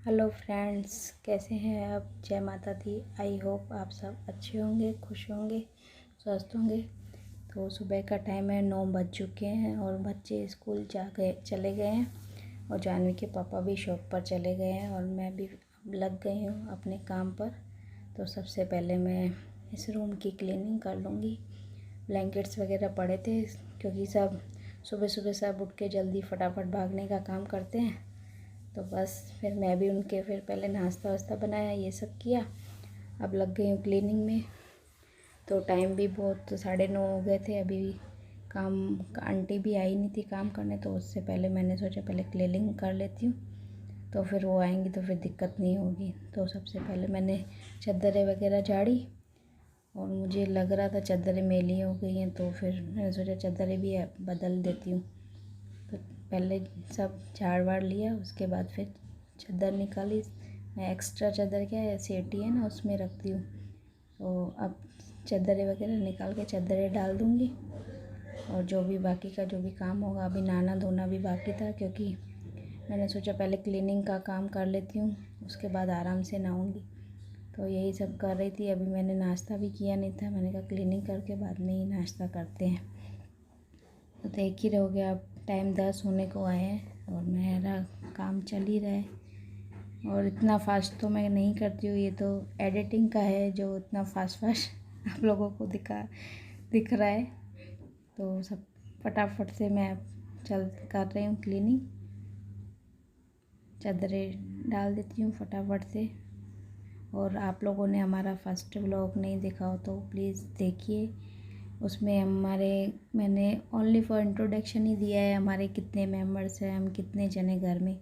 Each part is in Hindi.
हेलो फ्रेंड्स, कैसे हैं आप। जय माता दी। आई होप आप सब अच्छे होंगे, खुश होंगे, स्वस्थ होंगे। तो सुबह का टाइम है, 9 बज चुके हैं और बच्चे स्कूल चले गए हैं और जानवी के पापा भी शॉप पर चले गए हैं और मैं भी लग गई हूँ अपने काम पर। तो सबसे पहले मैं इस रूम की क्लीनिंग कर लूँगी। ब्लैंकेट्स वगैरह पड़े थे क्योंकि सब सुबह सुबह सब उठ के जल्दी फटाफट भागने का काम करते हैं। तो बस फिर मैं भी उनके फिर पहले नाश्ता वास्ता बनाया, ये सब किया। अब लग गई हूँ क्लीनिंग में। तो टाइम भी बहुत 9:30 हो गए थे। अभी काम आंटी भी आई नहीं थी काम करने, तो उससे पहले मैंने सोचा पहले क्लीनिंग कर लेती हूँ, तो फिर वो आएंगी तो फिर दिक्कत नहीं होगी। तो सबसे पहले मैंने चद्दरें वगैरह झाड़ी और मुझे लग रहा था चद्दरें मैली हो गई हैं, तो फिर मैंने सोचा चद्दरें भी बदल देती हूँ। तो पहले सब झाड़ वाड़ लिया, उसके बाद फिर चादर निकाली। मैं एक्स्ट्रा चादर क्या है सेटी है ना, उसमें रखती हूँ। तो अब चादरें वगैरह निकाल के चादरें डाल दूँगी और जो भी बाकी का जो भी काम होगा। अभी नहाना धोना भी बाकी था क्योंकि मैंने सोचा पहले क्लीनिंग का काम कर लेती हूँ, उसके बाद आराम से नहाऊँगी। तो यही सब कर रही थी। अभी मैंने नाश्ता भी किया नहीं था, मैंने कहा क्लीनिंग करके बाद में ही नाश्ता करते हैं। तो देख ही रहोगे आप, टाइम 10 होने को आए हैं और मेरा काम चल ही रहा है। और इतना फास्ट तो मैं नहीं करती हूँ, ये तो एडिटिंग का है जो इतना फास्ट आप लोगों को दिख रहा है। तो सब फटाफट से मैं कर रही हूँ क्लीनिंग। चादरें डाल देती हूँ फटाफट से। और आप लोगों ने हमारा फर्स्ट व्लॉग नहीं देखा हो तो प्लीज़ देखिए। उसमें मैंने ओनली फॉर इंट्रोडक्शन ही दिया है, हमारे कितने मेंबर्स हैं, हम कितने जने घर में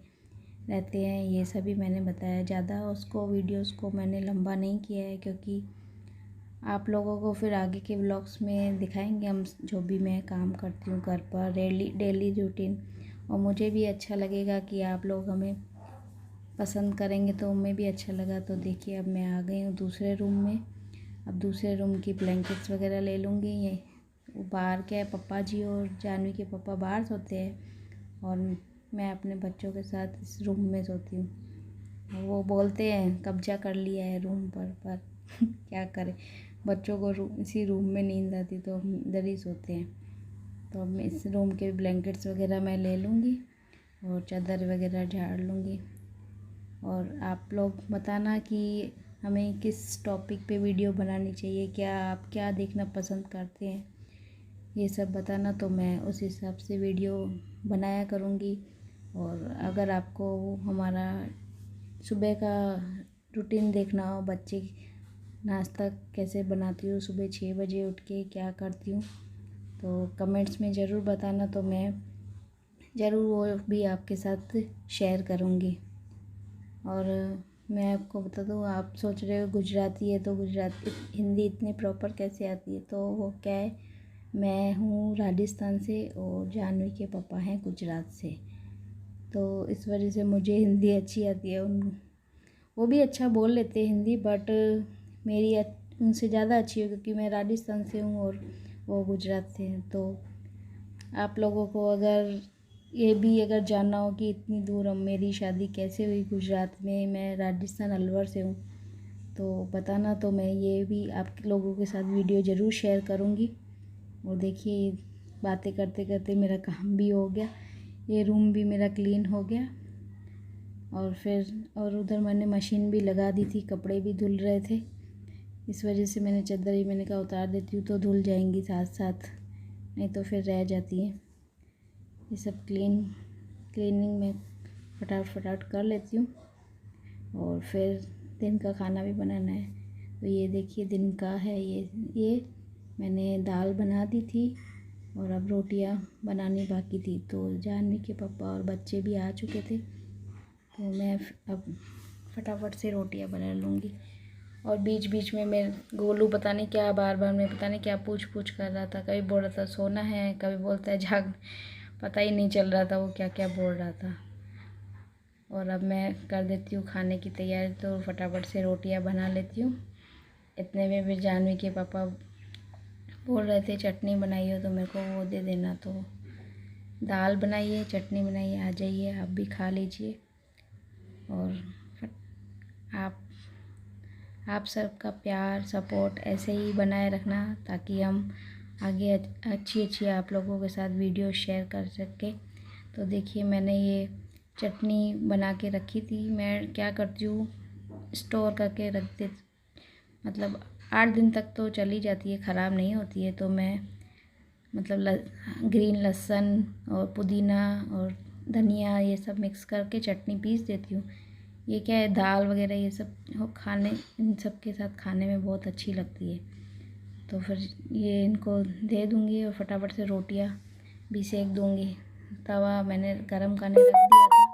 रहते हैं, ये सभी मैंने बताया। ज़्यादा उसको वीडियोस को मैंने लंबा नहीं किया है क्योंकि आप लोगों को फिर आगे के व्लॉग्स में दिखाएंगे हम जो भी मैं काम करती हूँ घर पर, डेली रूटीन। और मुझे भी अच्छा लगेगा कि आप लोग हमें पसंद करेंगे, तो हमें भी अच्छा लगा। तो देखिए अब मैं आ गई हूँ दूसरे रूम में। अब दूसरे रूम की ब्लैंकेट्स वगैरह ले लूँगी। ये बाहर क्या है, पप्पा जी और जानवी के पापा बाहर सोते हैं और मैं अपने बच्चों के साथ इस रूम में सोती हूँ। वो बोलते हैं कब्जा कर लिया है रूम पर क्या करें, बच्चों को इसी रूम में नींद आती तो हम इधर ही सोते हैं। तो अब इस रूम के ब्लैंकेट्स वगैरह मैं ले लूँगी और चादर वगैरह झाड़ लूँगी। और आप लोग बताना कि हमें किस टॉपिक पे वीडियो बनानी चाहिए, आप क्या देखना पसंद करते हैं, ये सब बताना। तो मैं उस हिसाब से वीडियो बनाया करूँगी। और अगर आपको हमारा सुबह का रूटीन देखना हो, बच्चे नाश्ता कैसे बनाती हूँ, सुबह 6 बजे उठ के क्या करती हूँ, तो कमेंट्स में ज़रूर बताना। तो मैं ज़रूर वो भी आपके साथ शेयर करूँगी। और मैं आपको बता दूँ, आप सोच रहे हो गुजराती है तो गुजराती हिंदी इतनी प्रॉपर कैसे आती है, तो वो क्या है, मैं हूँ राजस्थान से और जानवी के पापा हैं गुजरात से। तो इस वजह से मुझे हिंदी अच्छी आती है। वो भी अच्छा बोल लेते हैं हिंदी, बट मेरी उनसे ज़्यादा अच्छी है क्योंकि मैं राजस्थान से हूँ और वो गुजरात से हैं। तो आप लोगों को अगर जानना हो कि इतनी दूर हम मेरी शादी कैसे हुई गुजरात में, मैं राजस्थान अलवर से हूँ, तो बताना। तो मैं ये भी आप लोगों के साथ वीडियो ज़रूर शेयर करूँगी। और देखिए बातें करते करते मेरा काम भी हो गया, ये रूम भी मेरा क्लीन हो गया। और उधर मैंने मशीन भी लगा दी थी, कपड़े भी धुल रहे थे, इस वजह से मैंने कहा उतार देती हूँ तो धुल जाएंगी साथ साथ, नहीं तो फिर रह जाती हैं। ये सब क्लीनिंग में फटाफट कर लेती हूँ। और फिर दिन का खाना भी बनाना है। तो ये देखिए दिन का है, ये मैंने दाल बना दी थी और अब रोटियां बनानी बाकी थी। तो जानवी के पापा और बच्चे भी आ चुके थे, तो मैं अब फटाफट से रोटियां बना लूँगी। और बीच बीच में मैं गोलू पता नहीं क्या बार मैं पता नहीं क्या पूछ कर रहा था। कभी बोल रहा था सोना है, कभी बोलता है जाग, पता ही नहीं चल रहा था वो क्या क्या बोल रहा था। और अब मैं कर देती हूँ खाने की तैयारी, तो फटाफट से रोटियां बना लेती हूँ। इतने में भी जानवी के पापा बोल रहे थे चटनी बनाई हो तो मेरे को वो दे देना। तो दाल बनाइए, चटनी बनाइए, आ जाइए आप भी खा लीजिए। और आप सबका प्यार सपोर्ट ऐसे ही बनाए रखना, ताकि हम आगे अच्छी अच्छी आप लोगों के साथ वीडियो शेयर कर सकें। तो देखिए मैंने ये चटनी बना के रखी थी। मैं क्या करती हूँ, स्टोर करके रख दे, मतलब 8 दिन तक तो चली जाती है, ख़राब नहीं होती है। तो मैं मतलब ग्रीन लहसुन और पुदीना और धनिया ये सब मिक्स करके चटनी पीस देती हूँ। ये क्या है, दाल वगैरह ये सब खाने, इन सब के साथ खाने में बहुत अच्छी लगती है। तो फिर ये इनको दे दूँगी और फटाफट से रोटियां भी सेक दूँगी। तवा मैंने गरम करने रख दिया था।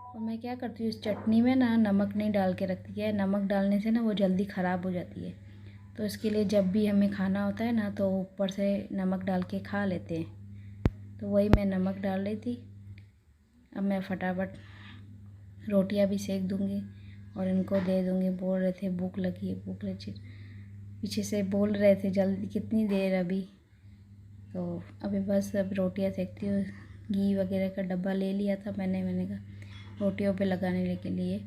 और मैं क्या करती हूँ, इस चटनी में ना नमक नहीं डाल के रखती है। नमक डालने से ना वो जल्दी ख़राब हो जाती है। तो इसके लिए जब भी हमें खाना होता है ना, तो ऊपर से नमक डाल के खा लेते हैं। तो वही मैं नमक डाल रही थी। अब मैं फटाफट रोटियां भी सेक दूँगी और इनको दे दूँगी। बोल रहे थे भूख लगी है, भूख लगी, पीछे से बोल रहे थे जल्दी कितनी देर अभी। तो अभी बस अब रोटियां सेकती हूँ। घी वगैरह का डब्बा ले लिया था मैंने कहा रोटियों पे लगाने के लिए।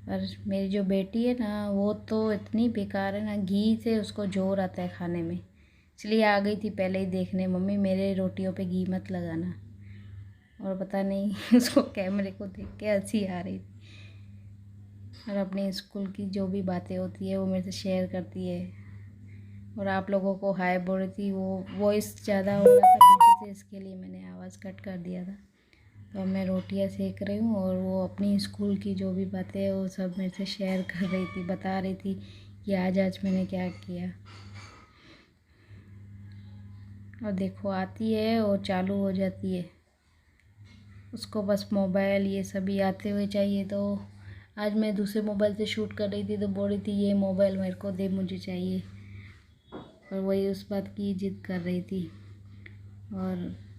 और मेरी जो बेटी है ना, वो तो इतनी बेकार है ना, घी से उसको जोर आता है खाने में। इसलिए आ गई थी पहले ही देखने, मम्मी मेरे रोटियों पे घी मत लगाना। और पता नहीं उसको कैमरे को देख के हंसी आ रही थी। और अपने स्कूल की जो भी बातें होती है वो मेरे से शेयर करती है। और आप लोगों को हाय बोल रही थी, वो वॉइस ज़्यादा हो रहा था पीछे से, इसके लिए मैंने आवाज़ कट कर दिया था। तो अब मैं रोटियां सेक रही हूँ और वो अपनी स्कूल की जो भी बातें हैं वो सब मेरे से शेयर कर रही थी, बता रही थी कि आज मैंने क्या किया। और देखो आती है और चालू हो जाती है, उसको बस मोबाइल ये सभी आते हुए चाहिए। तो आज मैं दूसरे मोबाइल से शूट कर रही थी, तो बोल रही थी ये मोबाइल मेरे को दे, मुझे चाहिए। और वही उस बात की जिद कर रही थी। और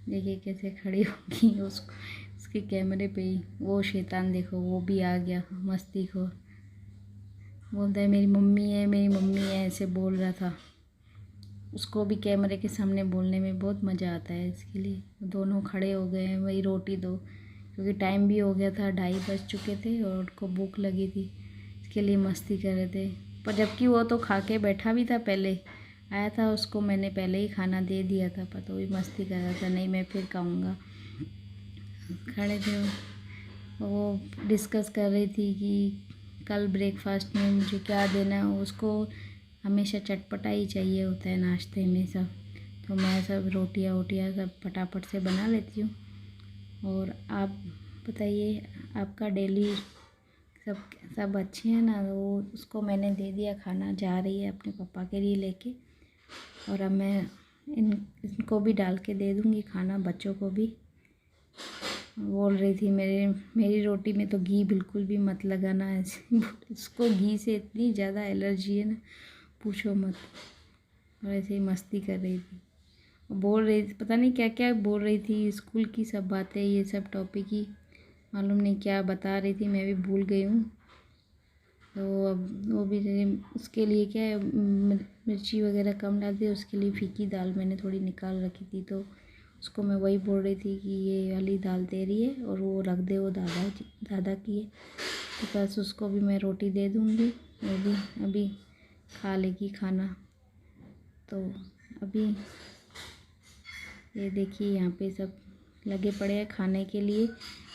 देखिए कैसे खड़ी होगी उसके कैमरे पे ही। वो शैतान देखो वो भी आ गया मस्ती को, बोलता है मेरी मम्मी है, मेरी मम्मी है, ऐसे बोल रहा था। उसको भी कैमरे के सामने बोलने में बहुत मज़ा आता है, इसके लिए दोनों खड़े हो गए हैं, वही रोटी दो, क्योंकि टाइम भी हो गया था, 2:30 बज चुके थे और उनको भूख लगी थी, इसके लिए मस्ती कर रहे थे। पर जबकि वो तो खा के बैठा भी था, पहले आया था, उसको मैंने पहले ही खाना दे दिया था, पर तो भी मस्ती कर रहा था, नहीं मैं फिर खाऊंगा। खड़े थे वो डिस्कस कर रही थी कि कल ब्रेकफास्ट में मुझे क्या देना है। उसको हमेशा चटपटा ही चाहिए होता है नाश्ते में सब। तो मैं सब रोटियां वोटियाँ सब फटाफट से बना लेती हूँ। और आप बताइए, आपका डेली सब अच्छे हैं ना। वो उसको मैंने दे दिया खाना, जा रही है अपने पापा के लिए लेके। और अब मैं इनको भी डाल के दे दूँगी खाना, बच्चों को भी। बोल रही थी मेरी रोटी में तो घी बिल्कुल भी मत लगाना, ऐसे इसको घी से इतनी ज़्यादा एलर्जी है ना, पूछो मत। और ऐसे ही मस्ती कर रही थी, बोल रही थी पता नहीं क्या क्या बोल रही थी, स्कूल की सब बातें, ये सब टॉपिक ही मालूम नहीं क्या बता रही थी, मैं भी भूल गई हूँ। तो अब वो भी उसके लिए क्या है, मिर्ची वगैरह कम डाल दी, उसके लिए फीकी दाल मैंने थोड़ी निकाल रखी थी, तो उसको मैं वही बोल रही थी कि ये वाली दाल दे रही है और वो रख दे, वो दादा की है। तो बस उसको भी मैं रोटी दे दूँगी, वो भी अभी खा लेगी खाना। तो अभी ये देखिए यहाँ पे सब लगे पड़े हैं खाने के लिए,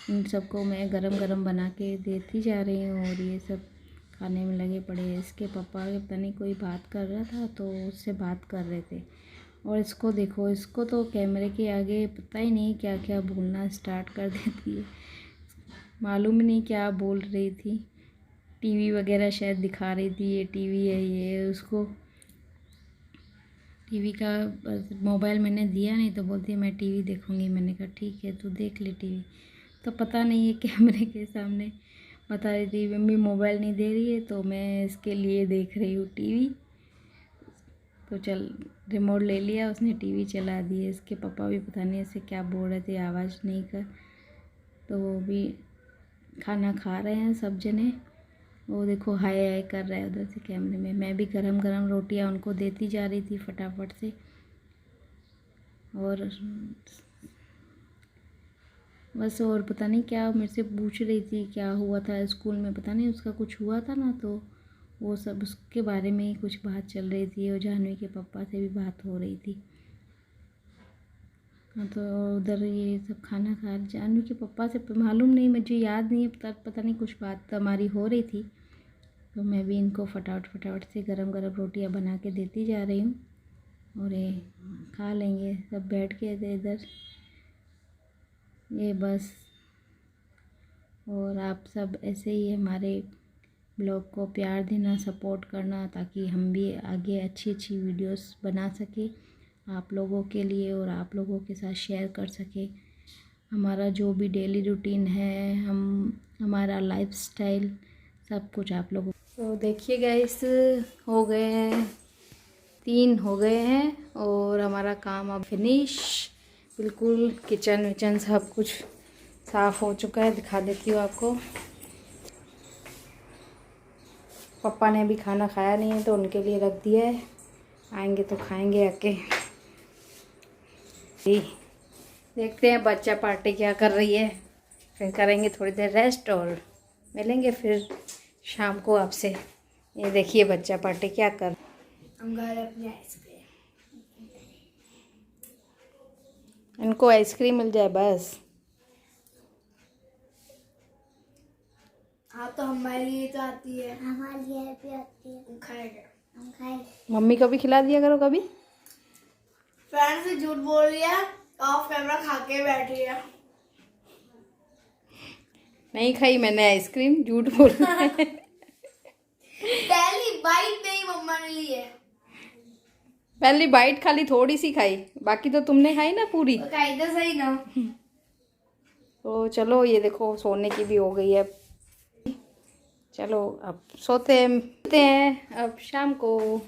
इन सबको मैं गरम गरम बना के देती जा रही हूँ और ये सब खाने में लगे पड़े हैं। इसके पापा के पता नहीं कोई बात कर रहा था, तो उससे बात कर रहे थे। और इसको देखो, इसको तो कैमरे के आगे पता ही नहीं क्या क्या बोलना स्टार्ट कर देती है, मालूम ही नहीं क्या बोल रही थी। टीवी वगैरह शायद दिखा रही थी, ये टीवी है, ये उसको टीवी का मोबाइल मैंने दिया नहीं, तो बोलती है मैं टीवी देखूंगी। मैंने कहा ठीक है तू देख ले टीवी। तो पता नहीं ये कैमरे के सामने बता रही थी मम्मी मोबाइल नहीं दे रही है, तो मैं इसके लिए देख रही हूँ टीवी। तो चल रिमोट ले लिया उसने, टीवी चला दी है। इसके पापा भी पता नहीं ऐसे क्या बोल रहे थे, आवाज़ नहीं कर। तो वो भी खाना खा रहे हैं सब जने। वो देखो हाय हाय कर रहा है उधर से कैमरे में। मैं भी गरम गरम रोटियां उनको देती जा रही थी फटाफट से। और बस। और पता नहीं क्या मेरे से पूछ रही थी क्या हुआ था स्कूल में, पता नहीं उसका कुछ हुआ था ना, तो वो सब उसके बारे में ही कुछ बात चल रही थी और जानवी के पापा से भी बात हो रही थी। हाँ, तो उधर ये सब खाना खा जानवी के पापा से मालूम नहीं, मुझे याद नहीं है, पता नहीं कुछ बात हमारी हो रही थी। तो मैं भी इनको फटाफट से गरम गरम रोटियां बना के देती जा रही हूँ और ये खा लेंगे सब बैठ के इधर ये बस। और आप सब ऐसे ही हमारे ब्लॉग को प्यार देना, सपोर्ट करना, ताकि हम भी आगे अच्छी अच्छी वीडियोस बना सके आप लोगों के लिए और आप लोगों के साथ शेयर कर सके हमारा जो भी डेली रूटीन है, हमारा लाइफस्टाइल, सब कुछ आप लोगों। तो देखिए गाइस, हो गए हैं 3 हो गए हैं और हमारा काम अब फिनिश, बिल्कुल किचन विचन सब कुछ साफ़ हो चुका है। दिखा देती हूँ आपको। पापा ने अभी खाना खाया नहीं है तो उनके लिए रख दिया है, आएंगे तो खाएंगे आके। देखते हैं बच्चा पार्टी क्या कर रही है, फिर करेंगे थोड़ी देर रेस्ट और मिलेंगे फिर शाम को आपसे। ये देखिए बच्चा पार्टी क्या कर, हम घर अपनी आइसक्रीम, इनको आइसक्रीम मिल जाए बस। हाँ तो हमारे लिए तो आती है, हमारे लिए भी आती है, हम खाएंगे, हम खाएंगे। मम्मी को भी खिला दिया करो कभी। फ्रेंड से झूठ बोल रही है, ऑफ कैमरा खा के बैठी है। नहीं खाई मैंने आइसक्रीम, झूठ बोल रहे हैं। पहली बाइट नहीं मम्मा ने ली है। पहली बाइट खाली थोड़ी सी खाई, बाकी तो तुमने खाई ना पूरी। खाई तो सही ना। तो चलो ये देखो सोने की भी हो गई है, चलो अब सोते हैं अब शाम को।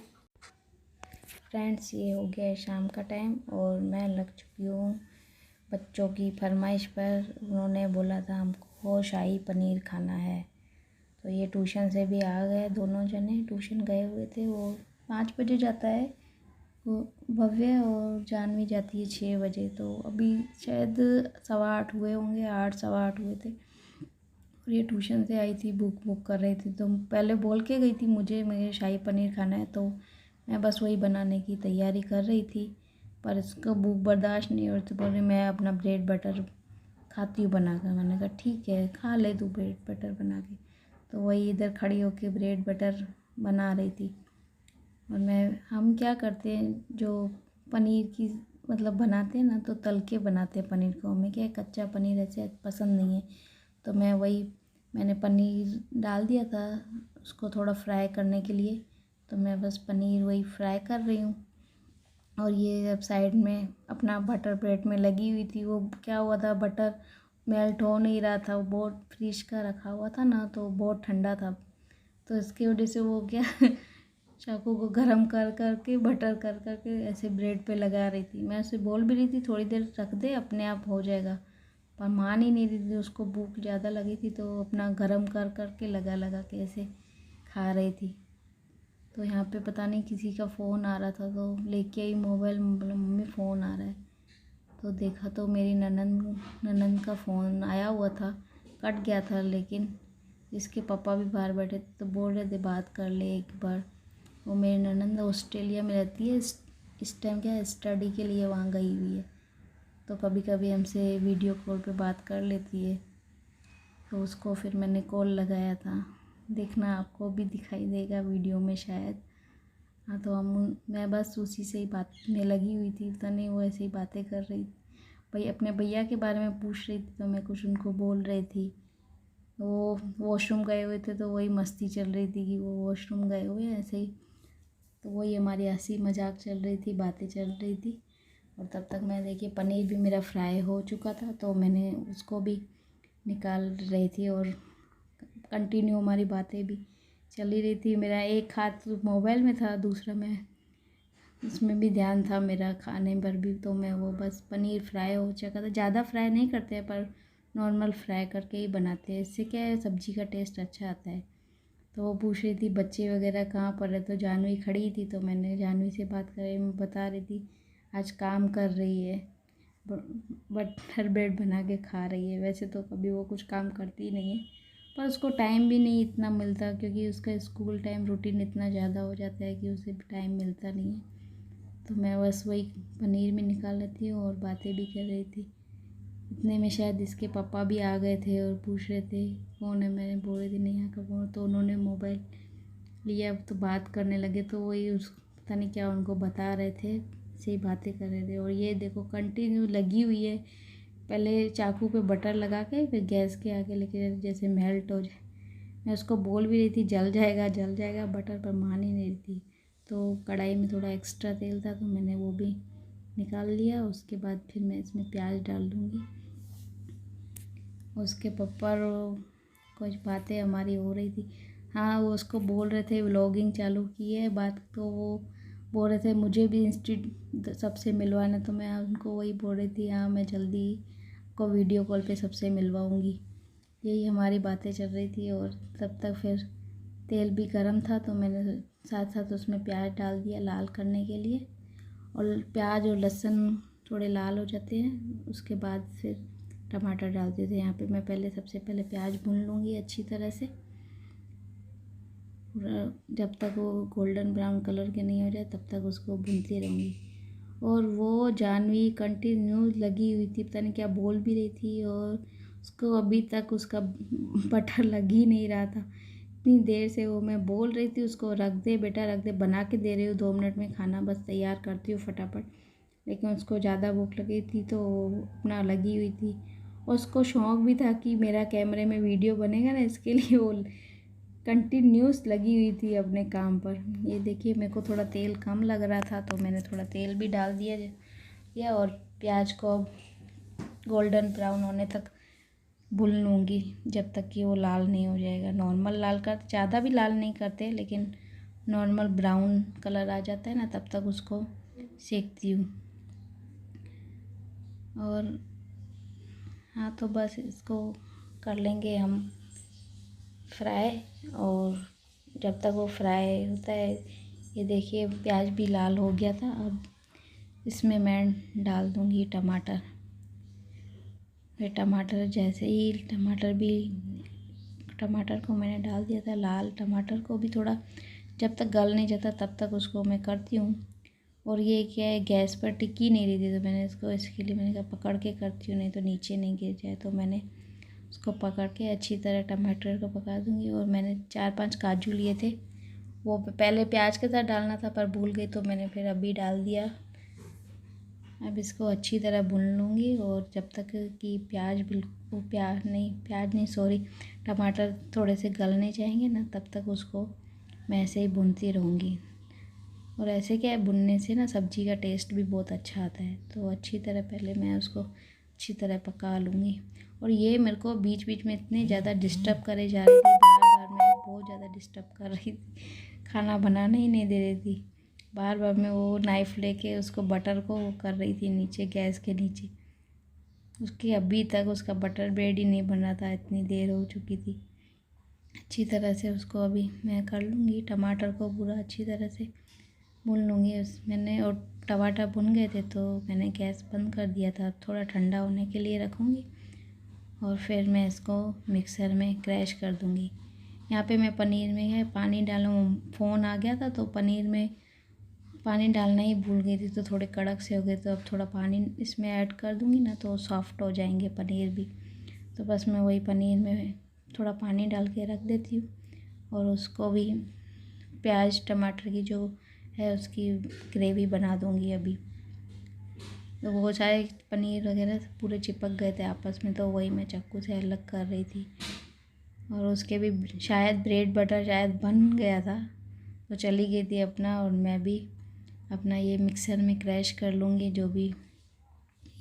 फ्रेंड्स ये हो गया है शाम का टाइम और मैं लग चुकी हूँ बच्चों की फरमाइश पर। उन्होंने बोला था हमको शाही पनीर खाना है, तो ये ट्यूशन से भी आ गए, दोनों जने ट्यूशन गए हुए थे। वो 5 बजे जाता है वो भव्य, और जानवी जाती है 6 बजे। तो अभी शायद 7:15 हुए होंगे, 8 7:15 हुए थे। और ये ट्यूशन से आई थी, बुक कर रही थी, तो पहले बोल के गई थी मुझे शाही पनीर खाना है, तो मैं बस वही बनाने की तैयारी कर रही थी। पर इसको भूख बर्दाश्त नहीं हो रही, तो बोल रही मैं अपना ब्रेड बटर खाती हूँ बना कर। मैंने कहा ठीक है खा ले तू ब्रेड बटर बना के। तो वही इधर खड़ी होके ब्रेड बटर बना रही थी। और हम क्या करते हैं, जो पनीर की मतलब बनाते हैं ना, तो तल के बनाते हैं पनीर को। हमें क्या कच्चा पनीर ऐसे पसंद नहीं है, तो मैंने पनीर डाल दिया था उसको थोड़ा फ्राई करने के लिए। तो मैं बस पनीर वही फ्राई कर रही हूँ। और ये अब साइड में अपना बटर ब्रेड में लगी हुई थी। वो क्या हुआ था, बटर मेल्ट हो नहीं रहा था, वो बहुत फ्रिज का रखा हुआ था ना, तो बहुत ठंडा था। तो इसकी वजह से वो क्या चाकू को गरम कर करके बटर कर करके ऐसे ब्रेड पे लगा रही थी। मैं उसे बोल भी रही थी थोड़ी देर रख दे अपने आप हो जाएगा, पर मान ही नहीं रही थी। उसको भूख ज़्यादा लगी थी तो अपना गरम कर करके लगा के ऐसे खा रही थी। तो यहाँ पे पता नहीं किसी का फ़ोन आ रहा था, तो लेके आई मोबाइल, बोला मम्मी फ़ोन आ रहा है। तो देखा तो मेरी ननंद का फ़ोन आया हुआ था, कट गया था, लेकिन इसके पापा भी बाहर बैठे थे तो बोल रहे थे बात कर ले एक बार। वो मेरी ननंद ऑस्ट्रेलिया में रहती है, इस टाइम क्या स्टडी के लिए वहाँ गई हुई है, तो कभी कभी हमसे वीडियो कॉल पे बात कर लेती है। तो उसको फिर मैंने कॉल लगाया था, देखना आपको भी दिखाई देगा वीडियो में शायद। हाँ, तो मैं बस उसी से ही बात में लगी हुई थी, तो नहीं वो ऐसे ही बातें कर रही भाई, अपने भैया के बारे में पूछ रही थी, तो मैं कुछ उनको बोल रही थी। वो वॉशरूम गए हुए थे तो वही मस्ती चल रही थी कि वो वॉशरूम गए हुए हैं ऐसे ही। तो वही हमारी हंसी मजाक चल रही थी, बातें चल रही थी। और तब तक मैं देखिए पनीर भी मेरा फ्राई हो चुका था, तो मैंने उसको भी निकाल रही थी और कंटिन्यू हमारी बातें भी चल ही रही थी। मेरा एक हाथ मोबाइल में था, दूसरा मैं उसमें भी ध्यान था मेरा खाने पर भी। तो मैं वो बस पनीर फ्राई हो चुका था, ज़्यादा फ्राई नहीं करते हैं पर नॉर्मल फ्राई करके ही बनाते हैं, इससे क्या है सब्ज़ी का टेस्ट अच्छा आता है। तो वो पूछ रही थी बच्चे वगैरह कहाँ पर है, तो जानवी खड़ी थी, तो मैंने जानवी से बात करी, मैं बता रही थी आज काम कर रही है। बटर ब्रेड बना के खा रही है। वैसे तो कभी वो कुछ काम करती नहीं है, पर उसको टाइम भी नहीं इतना मिलता, क्योंकि उसका स्कूल टाइम रूटीन इतना ज़्यादा हो जाता है कि उसे टाइम मिलता नहीं है। तो मैं बस वही पनीर में निकाल लेती हूँ और बातें भी कर रही थी। इतने में शायद इसके पापा भी आ गए थे और पूछ रहे थे कौन है। मैंने बोल रही थी नेहा का फ़ोन, तो उन्होंने मोबाइल लिया तो बात करने लगे। तो वही उस पता नहीं क्या उनको बता रहे थे, सही बातें कर रहे थे। और ये देखो कंटिन्यू लगी हुई है, पहले चाकू पे बटर लगा के फिर गैस के आगे लेके जैसे मेल्ट हो जाए। मैं उसको बोल भी रही थी जल जाएगा बटर, पर मान ही नहीं रही थी। तो कढ़ाई में थोड़ा एक्स्ट्रा तेल था तो मैंने वो भी निकाल लिया। उसके बाद फिर मैं इसमें प्याज डाल दूँगी। उसके पापा कुछ बातें हमारी हो रही थी। हाँ, वो उसको बोल रहे थे व्लॉगिंग चालू की है बात, तो वो बोल रहे थे मुझे भी इंस्टीट्यूट सबसे मिलवाना। तो मैं उनको वही बोल रही थी हाँ मैं जल्दी को वीडियो कॉल पे सबसे मिलवाऊंगी। यही हमारी बातें चल रही थी। और तब तक फिर तेल भी गर्म था तो मैंने साथ साथ उसमें प्याज डाल दिया लाल करने के लिए। और प्याज और लहसुन थोड़े लाल हो जाते हैं उसके बाद फिर टमाटर डाल देते हैं। यहाँ पे मैं सबसे पहले प्याज भून लूँगी अच्छी तरह से, जब तक वो गोल्डन ब्राउन कलर के नहीं हो जाए तब तक उसको भूनती रहूँगी। और वो जानवी कंटिन्यू लगी हुई थी, पता नहीं क्या बोल भी रही थी, और उसको अभी तक उसका बटर लग ही नहीं रहा था। इतनी देर से वो मैं बोल रही थी उसको रख दे बेटा रख दे, बना के दे रही हूँ 2 मिनट में खाना बस तैयार करती हूँ फटाफट। लेकिन उसको ज़्यादा भूख लगी थी तो अपना लगी हुई थी। और उसको शौक़ भी था कि मेरा कैमरे में वीडियो बनेगा ना, इसके लिए वो कंटिन्यूस लगी हुई थी अपने काम पर। ये देखिए मेरे को थोड़ा तेल कम लग रहा था तो मैंने थोड़ा तेल भी डाल दिया और प्याज को गोल्डन ब्राउन होने तक भून लूँगी जब तक कि वो लाल नहीं हो जाएगा। नॉर्मल लाल कर, ज़्यादा भी लाल नहीं करते लेकिन नॉर्मल ब्राउन कलर आ जाता है ना तब तक उसको सेकती हूँ। और हाँ तो बस इसको कर लेंगे हम फ्राई। और जब तक वो फ्राई होता है, ये देखिए प्याज भी लाल हो गया था। अब इसमें मैं डाल दूँगी टमाटर। फिर टमाटर जैसे ही टमाटर को मैंने डाल दिया था, लाल टमाटर को भी थोड़ा जब तक गल नहीं जाता तब तक उसको मैं करती हूँ। और ये क्या है गैस पर टिकी नहीं रही थी तो मैंने इसके लिए मैंने कहा पकड़ के करती हूँ नहीं तो नीचे नहीं गिर जाए। तो मैंने उसको पकड़ के अच्छी तरह टमाटर को पका दूँगी। और मैंने 4-5 काजू लिए थे, वो पहले प्याज के साथ डालना था पर भूल गई तो मैंने फिर अभी डाल दिया। अब इसको अच्छी तरह भून लूँगी। और जब तक कि टमाटर थोड़े से गलने जाएंगे ना तब तक उसको मैं ऐसे ही भूनती रहूँगी। और ऐसे क्या है भुनने से ना सब्ज़ी का टेस्ट भी बहुत अच्छा आता है। तो अच्छी तरह पहले मैं उसको अच्छी तरह पका लूँगी। और ये मेरे को बीच बीच में इतने ज़्यादा डिस्टर्ब करे जा रही थी, बार बार मैं बहुत ज़्यादा डिस्टर्ब कर रही थी, खाना बनाने ही नहीं दे रही थी। बार बार मैं वो नाइफ़ लेके उसको बटर को वो कर रही थी नीचे गैस के नीचे। उसकी अभी तक उसका बटर ब्रेड ही नहीं बना था, इतनी देर हो चुकी थी। अच्छी तरह से उसको अभी मैं कर लूँगी, टमाटर को पूरा अच्छी तरह से भून लूँगी। मैंने और टमाटर भुन गए थे तो मैंने गैस बंद कर दिया था, थोड़ा ठंडा होने के लिए रखूँगी। और फिर मैं इसको मिक्सर में क्रैश कर दूँगी। यहाँ पे मैं पनीर में है पानी डालूँ, फ़ोन आ गया था तो पनीर में पानी डालना ही भूल गई थी तो थोड़े कड़क से हो गए। तो अब थोड़ा पानी इसमें ऐड कर दूँगी ना तो सॉफ्ट हो जाएंगे पनीर भी। तो बस मैं वही पनीर में थोड़ा पानी डाल के रख देती हूँ। और उसको भी प्याज टमाटर की जो है उसकी ग्रेवी बना दूँगी अभी। तो वो सारे पनीर वगैरह पूरे चिपक गए थे आपस में तो वही मैं चाकू से अलग कर रही थी। और उसके भी शायद ब्रेड बटर शायद बन गया था तो चली गई थी अपना। और मैं भी अपना ये मिक्सर में क्रैश कर लूँगी जो भी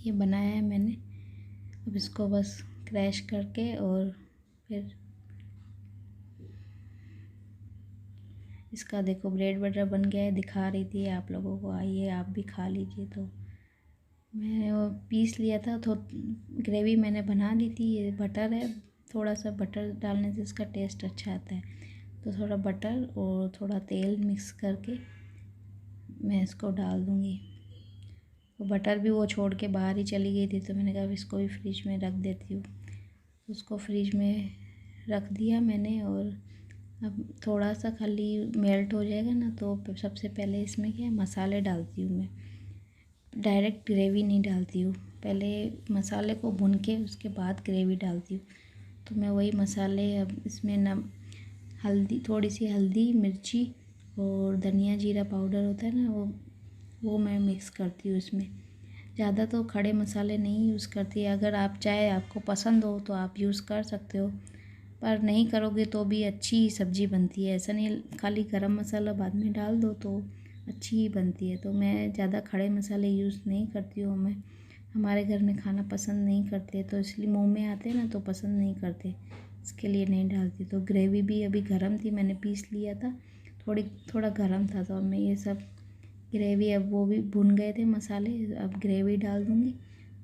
ये बनाया है मैंने। अब इसको बस क्रैश करके और फिर इसका देखो ब्रेड बटर बन गया है, दिखा रही थी आप लोगों को, आइए आप भी खा लीजिए। तो मैंने वो पीस लिया था तो ग्रेवी मैंने बना दी थी। ये बटर है, थोड़ा सा बटर डालने से इसका टेस्ट अच्छा आता है। तो थोड़ा बटर और थोड़ा तेल मिक्स करके मैं इसको डाल दूँगी। तो बटर भी वो छोड़ के बाहर ही चली गई थी, तो मैंने कहा इसको भी फ्रिज में रख देती हूँ। उसको फ्रिज में रख दिया मैंने। और अब थोड़ा सा खाली मेल्ट हो जाएगा ना, तो सबसे पहले इसमें क्या है, मसाले डालती हूँ मैं। डायरेक्ट ग्रेवी नहीं डालती हूँ, पहले मसाले को भून के उसके बाद ग्रेवी डालती हूँ। तो मैं वही मसाले अब इसमें हल्दी, थोड़ी सी हल्दी, मिर्ची और धनिया जीरा पाउडर होता है ना, वो मैं मिक्स करती हूँ इसमें। ज़्यादा तो खड़े मसाले नहीं यूज़ करती। अगर आप चाहे, आपको पसंद हो तो आप यूज़ कर सकते हो, पर नहीं करोगे तो भी अच्छी सब्ज़ी बनती है। ऐसा नहीं खाली गरम मसाला बाद में डाल दो तो अच्छी ही बनती है। तो मैं ज़्यादा खड़े मसाले यूज़ नहीं करती हूँ। मैं, हमारे घर में खाना पसंद नहीं करते, तो इसलिए मुंह में आते ना तो पसंद नहीं करते, इसके लिए नहीं डालती। तो ग्रेवी भी अभी गरम थी, मैंने पीस लिया था, थोड़ा गरम था। तो मैं ये सब ग्रेवी, अब वो भी भुन गए थे मसाले, अब ग्रेवी डाल दूँगी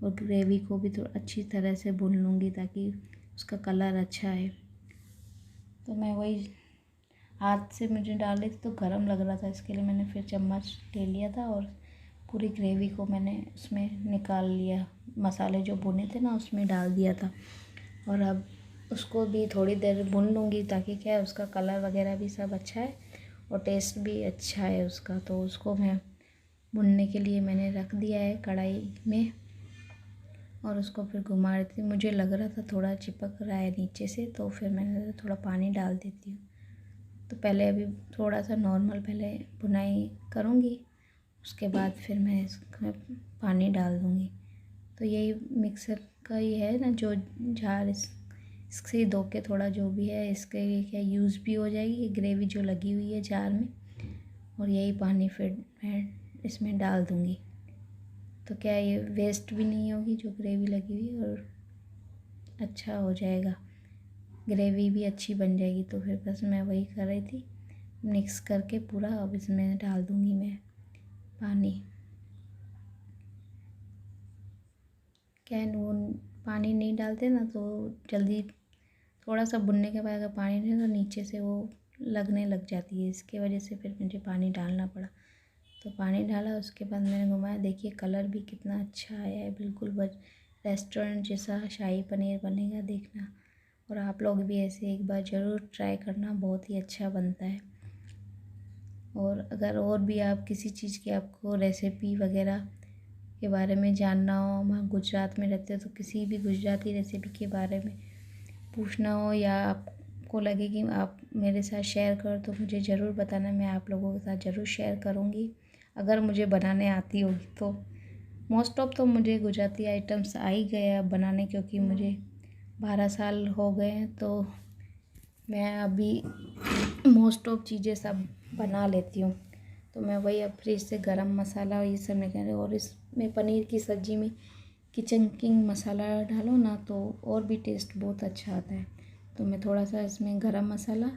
और ग्रेवी को भी थोड़ा अच्छी तरह से भून लूँगी ताकि उसका कलर अच्छा है। तो मैं वही हाथ से मुझे डाल रही थी तो गरम लग रहा था, इसके लिए मैंने फिर चम्मच ले लिया था और पूरी ग्रेवी को मैंने उसमें निकाल लिया। मसाले जो भुने थे ना उसमें डाल दिया था। और अब उसको भी थोड़ी देर भून लूँगी ताकि क्या है, उसका कलर वगैरह भी सब अच्छा है और टेस्ट भी अच्छा है उसका। तो उसको मैं भुनने के लिए मैंने रख दिया है कढ़ाई में और उसको फिर घुमा रही थी। मुझे लग रहा था थोड़ा चिपक रहा है नीचे से, तो फिर मैंने थोड़ा पानी डाल देती हूँ। तो पहले अभी थोड़ा सा नॉर्मल पहले भुनाई करूँगी, उसके बाद फिर मैं इसमें पानी डाल दूँगी। तो यही मिक्सर का ये है ना, जो जार, इससे धो के थोड़ा जो भी है इसके क्या यूज़ भी हो जाएगी ग्रेवी जो लगी हुई है जार में। और यही पानी फिर मैं इसमें डाल दूँगी, तो क्या ये वेस्ट भी नहीं होगी जो ग्रेवी लगी हुई है, और अच्छा हो जाएगा, ग्रेवी भी अच्छी बन जाएगी। तो फिर बस मैं वही कर रही थी, मिक्स करके पूरा। अब इसमें डाल दूँगी मैं पानी। क्या है, वो पानी नहीं डालते ना तो जल्दी, थोड़ा सा भुनने के बाद अगर पानी नहीं तो नीचे से वो लगने लग जाती है, इसके वजह से फिर मुझे पानी डालना पड़ा। तो पानी डाला, उसके बाद मैंने घुमाया, देखिए कलर भी कितना अच्छा आया है, बिल्कुल बस रेस्टोरेंट जैसा शाही पनीर बनेगा, देखना। और आप लोग भी ऐसे एक बार ज़रूर ट्राई करना, बहुत ही अच्छा बनता है। और अगर और भी आप किसी चीज़ की आपको रेसिपी वगैरह के बारे में जानना हो, हम गुजरात में रहते हो तो किसी भी गुजराती रेसिपी के बारे में पूछना हो, या आपको लगे कि आप मेरे साथ शेयर करो, तो मुझे ज़रूर बताना, मैं आप लोगों के साथ ज़रूर शेयर करूँगी अगर मुझे बनाने आती होगी तो। मोस्ट ऑफ तो मुझे गुजराती आइटम्स आ ही गए अब बनाने, क्योंकि मुझे 12 साल हो गए हैं, तो मैं अभी मोस्ट ऑफ चीज़ें सब बना लेती हूँ। तो मैं वही अब फ्रिज से गरम मसाला और ये सब निकाले, और इसमें पनीर की सब्ज़ी में किचन किंग मसाला डालो ना तो और भी टेस्ट बहुत अच्छा आता है। तो मैं थोड़ा सा इसमें गरम मसाला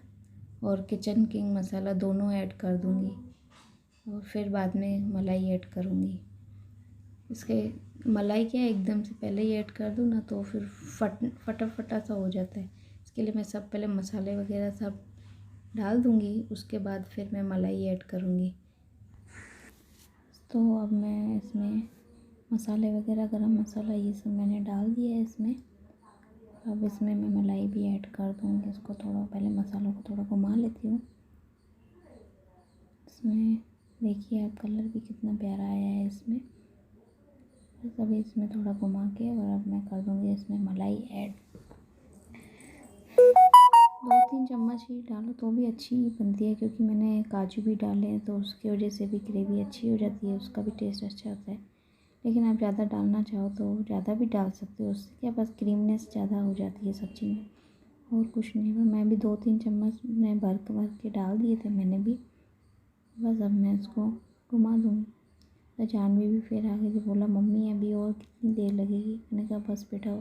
और किचन किंग मसाला दोनों ऐड कर दूँगी, और फिर बाद में मलाई ऐड करूँगी। इसके मलाई क्या एकदम से पहले ही ऐड कर दूँ ना तो फिर फटा सा हो जाता है, इसके लिए मैं सब पहले मसाले वगैरह सब डाल दूँगी, उसके बाद फिर मैं मलाई ऐड करूँगी। तो अब मैं इसमें मसाले वगैरह, गरम मसाला ये सब मैंने डाल दिया है इसमें। अब इसमें मैं मलाई भी ऐड कर दूँगी। इसको थोड़ा पहले मसालों को थोड़ा घुमा लेती हूँ। इसमें देखिए आप कलर भी कितना प्यारा आया है इसमें। बस अभी इसमें थोड़ा घुमा के, और अब मैं कर दूँगी इसमें मलाई ऐड। 2-3 चम्मच ही डालो तो भी अच्छी बनती है, क्योंकि मैंने काजू भी डाले हैं तो उसकी वजह से भी ग्रेवी अच्छी हो जाती है, उसका भी टेस्ट अच्छा आता है। लेकिन आप ज़्यादा डालना चाहो तो ज़्यादा भी डाल सकते हो, उससे क्या बस क्रीमनेस ज़्यादा हो जाती है सब्ज़ी में, और कुछ नहीं। मैं भी 2-3 चम्मच में भर के डाल दिए थे मैंने भी। बस अब मैं इसको घुमा दूँगी। तो जानवी भी फिर आ गई थी, बोला मम्मी अभी और कितनी देर लगेगी। मैंने कहा बस बेटा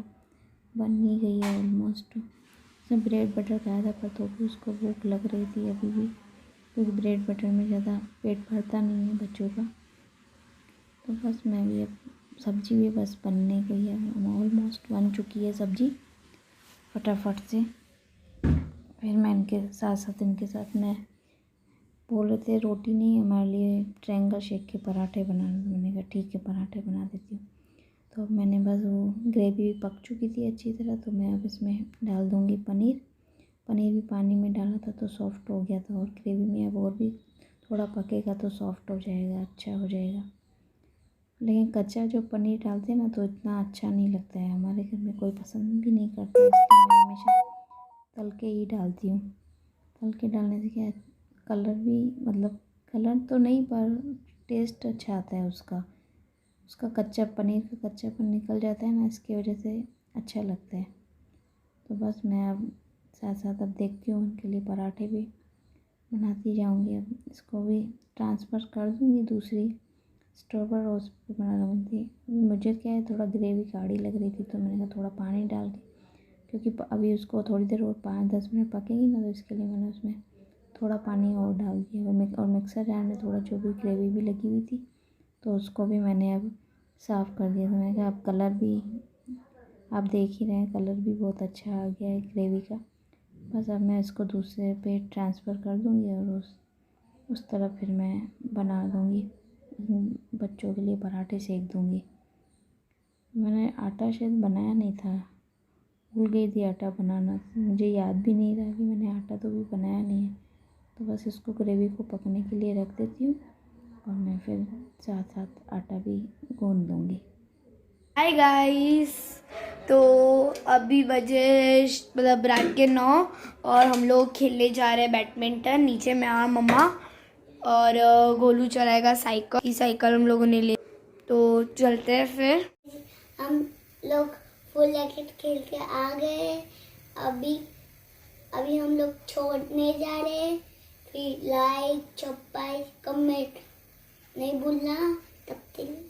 बन ही गई है ऑलमोस्ट। उसने ब्रेड बटर खाया था, पर तो भी उसको भूख लग रही थी अभी भी, क्योंकि ब्रेड बटर में ज़्यादा पेट भरता नहीं है बच्चों का। तो बस मैं भी अब सब्ज़ी भी बस बनने गई है, ऑलमोस्ट बन चुकी है सब्ज़ी फटाफट से। फिर मैं इनके साथ मैं बोल रहे थे रोटी नहीं, हमारे लिए ट्रायंगल शेप के पराठे बनाना। तो मैंने कहा ठीक है, पराठे बना देती हूँ। तो अब मैंने बस वो ग्रेवी भी पक चुकी थी अच्छी तरह, तो मैं अब इसमें डाल दूँगी पनीर। पनीर भी पानी में डाला था तो सॉफ्ट हो गया था, और ग्रेवी में अब और भी थोड़ा पकेगा तो सॉफ्ट हो जाएगा, अच्छा हो जाएगा। लेकिन कच्चा जो पनीर डालते हैं ना तो इतना अच्छा नहीं लगता है, हमारे घर में कोई पसंद भी नहीं करता, इसलिए मैं हमेशा तल के ही डालती हूँ। तल के डालने से क्या है, कलर भी, मतलब कलर तो नहीं पर टेस्ट अच्छा आता है उसका कच्चा पनीर का कच्चापन निकल जाता है ना, इसकी वजह से अच्छा लगता है। तो बस मैं अब साथ साथ अब देखती हूँ उनके लिए पराठे भी बनाती जाऊँगी। अब इसको भी ट्रांसफ़र कर दूँगी दूसरी स्टोव पर, और उस पर बना लूँगी। मुझे क्या है, थोड़ा ग्रेवी गाढ़ी लग रही थी तो मैंने कहा थोड़ा पानी डाल के, क्योंकि अभी उसको थोड़ी देर और 5-10 मिनट पकेगी ना, तो इसके लिए मैंने उसमें थोड़ा पानी और डाल दिया। और मिक्सर जार में थोड़ा जो भी ग्रेवी भी लगी हुई थी तो उसको भी मैंने अब साफ़ कर दिया। तो मैंने कहा अब कलर भी आप देख ही रहे हैं, कलर भी बहुत अच्छा आ गया है ग्रेवी का। बस अब मैं इसको दूसरे पे ट्रांसफ़र कर दूँगी और उस तरफ फिर मैं बना दूँगी, बच्चों के लिए पराठे सेक दूँगी। मैंने आटा शायद बनाया नहीं था, भूल गई थी आटा बनाना, मुझे याद भी नहीं रहा कि मैंने आटा तो भी बनाया नहीं है। तो बस इसको ग्रेवी को पकने के लिए रख देती हूँ, और मैं फिर साथ साथ आटा भी गूँध दूँगी। हाय गाइस, तो अभी बजे मतलब रात के 9 और हम लोग खेलने जा रहे हैं बैडमिंटन। नीचे मैं और मम्मा, और गोलू चलाएगा साइकिल। ये साइकिल हम लोगों ने ले, तो चलते हैं फिर। हम लोग फुल रैकेट खेल के आ गए। अभी हम लोग छोड़ने जा रहे हैं। फिर लाइक, सब्सक्राइब, कमेंट नहीं भूलना। तब तक